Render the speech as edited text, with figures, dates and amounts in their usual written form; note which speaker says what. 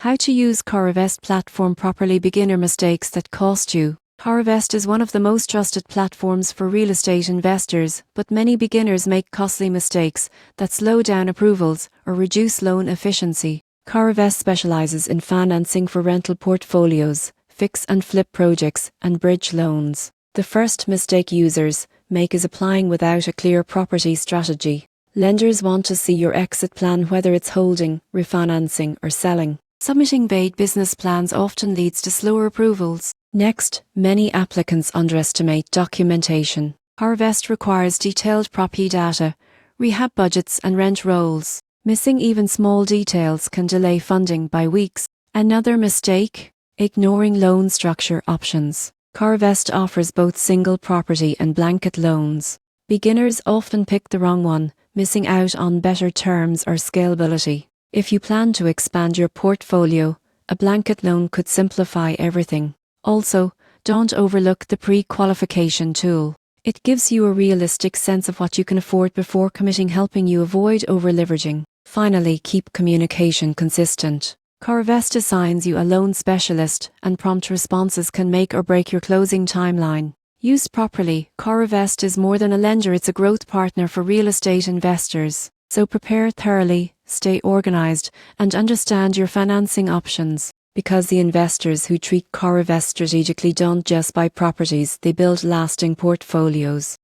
Speaker 1: How to use CoreVest platform properly. Beginner mistakes that cost you. CoreVest is one of the most trusted platforms for real estate investors, but many beginners make costly mistakes that slow down approvals or reduce loan efficiency. CoreVest specializes in financing for rental portfolios, fix and flip projects, and bridge loans. The first mistake users make is applying without a clear property strategy. Lenders want to see your exit plan, whether it's holding, refinancing, or selling. Submitting vague business plans often leads to slower approvals. Next, many applicants underestimate documentation. CoreVest requires detailed property data, rehab budgets, and rent rolls. Missing even small details can delay funding by weeks. Another mistake: ignoring loan structure options. CoreVest offers both single property and blanket loans. Beginners often pick the wrong one, missing out on better terms or scalability. If you plan to expand your portfolio, a blanket loan could simplify everything. Also, don't overlook the pre-qualification tool. It gives you a realistic sense of what you can afford before committing, helping you avoid over-leveraging. Finally, keep communication consistent. CoreVest assigns you a loan specialist, and prompt responses can make or break your closing timeline. Used properly, CoreVest is more than a lender, it's a growth partner for real estate investors. So prepare thoroughly, stay organized, and understand your financing options. Because the investors who treat CoreVest strategically don't just buy properties, they build lasting portfolios.